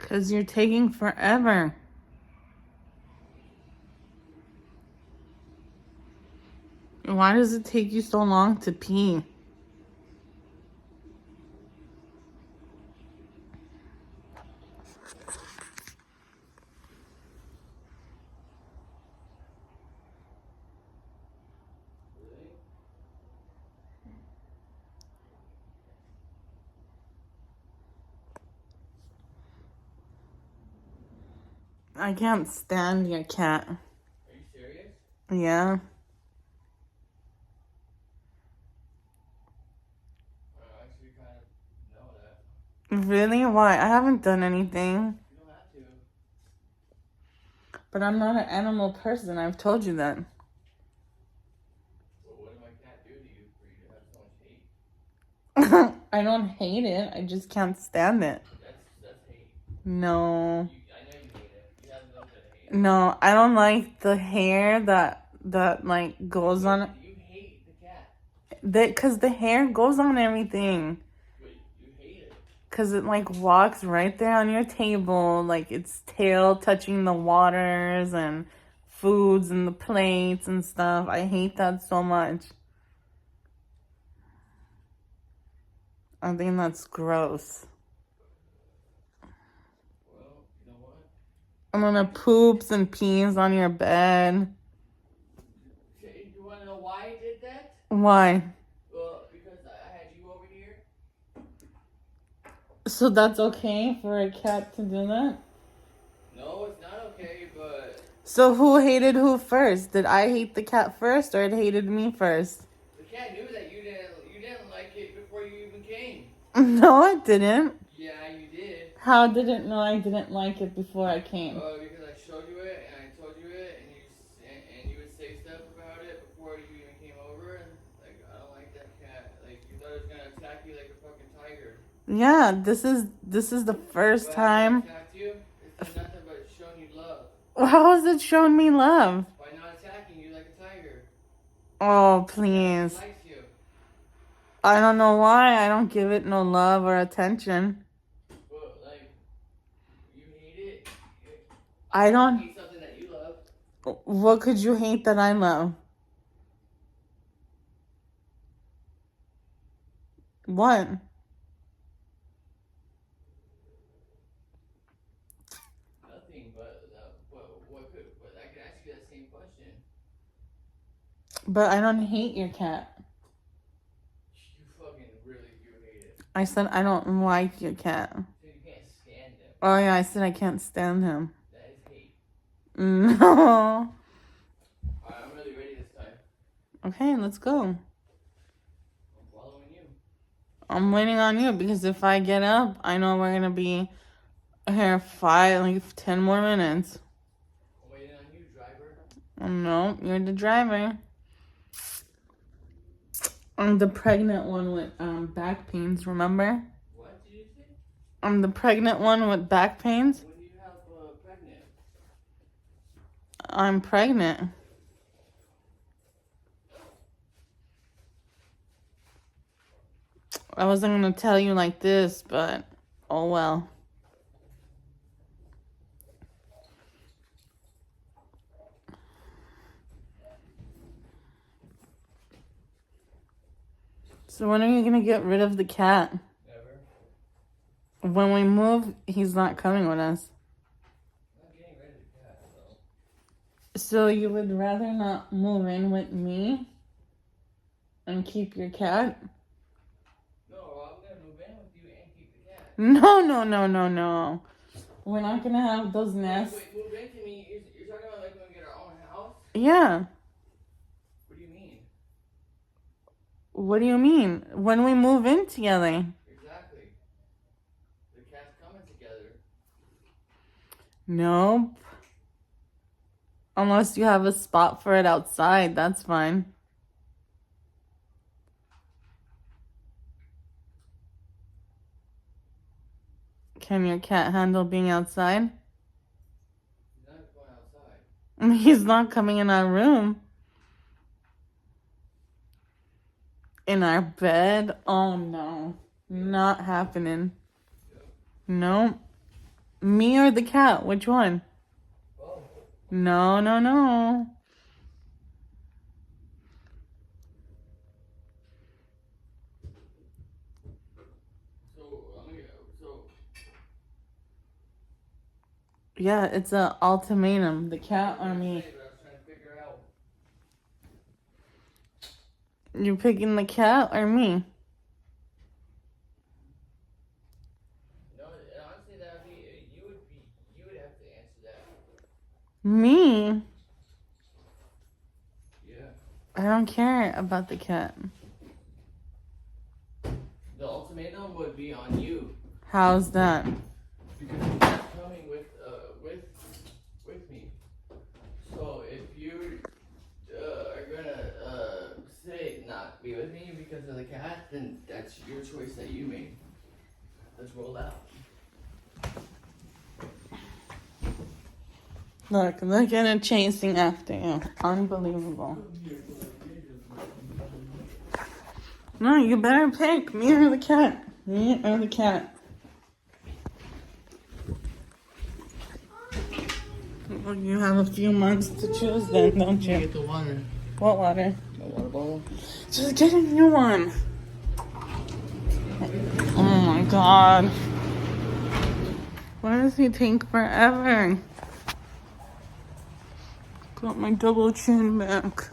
'Cause you're taking forever. Why does it take you so long to pee? I can't stand your cat. Are you serious? Yeah. I actually kind of know that. Really? Why? I haven't done anything. You don't have to. But I'm not an animal person. I've told you that. Well, what did my cat do to you for you to have so much hate? I don't hate it. I just can't stand it. That's hate. No. I know you hate it. You have a little bit of hate. No, I don't like the hair that like goes on. You hate the cat. Because the hair goes on everything. Wait, you hate it. Because it like walks right there on your table, like its tail touching the waters and foods and the plates and stuff. I hate that so much. I think that's gross. Well, you know what? And then it poops and pees on your bed. You want to know why I did that? Why? Well, because I had you over here. So that's okay for a cat to do that? No, it's not okay, but... So who hated who first? Did I hate the cat first or it hated me first? The cat knew that you didn't like it before you even came. No, I didn't. Yeah, you did. How did it know I didn't like it before I came? Because I showed you it and I told you it, and you would say stuff about it before you even came over, and like I don't like that cat. Like you thought it was gonna attack you like a fucking tiger. Yeah, this is the first But time. it attacked you. It's done nothing but showing you love How has it shown me love? by not attacking you like a tiger. Oh, It please. likes you. I don't know why. I don't give it no love or attention. But like you hate it. I don't. Hate something that you love. What could you hate that I love? What? Nothing, but what could? But I could ask you that same question. But I don't hate your cat. You fucking really do hate it. I said I don't like your cat. So you can't stand him. Oh yeah, I said I can't stand him. That is hate. No. Alright, I'm really ready this time. Okay, let's go. I'm following you. I'm waiting on you because if I get up, I know we're gonna be here 10 more minutes. I'm waiting on you, driver. No, you're the driver. I'm the pregnant one with back pains, remember? What did you say? I'm the pregnant one with back pains. When do you have pregnant? I'm pregnant. I wasn't gonna tell you like this, but oh well. So when are you gonna get rid of the cat? Never. When we move, he's not coming with us. I'm not getting rid of the cat, though. So you would rather not move in with me and keep your cat? No, I'm gonna move in with you and keep the cat. No. We're not gonna have those nests. Wait, move into me. You're talking about like when we get our own house? Yeah. What do you mean? What do you mean? When we move in together? Exactly. The cat's coming together. Nope. Unless you have a spot for it outside, that's fine. Can your cat handle being outside? He's not going outside. He's not coming in our room. In our bed? Oh no. Not happening. Nope. Me or the cat? Which one? Oh. No, no, no. So. Yeah, it's a ultimatum. The cat or me? But I was trying to figure out. You picking the cat or me? No, honestly, that would be you would have to answer that. Me? Yeah. I don't care about the cat. The ultimatum would be on you How's that? because you're not coming with me. So if you are gonna say not be with me because of the cat, then that's your choice that you made. Let's roll out. Look at it chasing after you. Unbelievable. No, you better pick me or the cat. Me or the cat. Well, you have a few months to choose then, don't you? Get the water. What water? The water bottle. Just get a new one. Oh my god. Why does he take forever? Got my double chin back.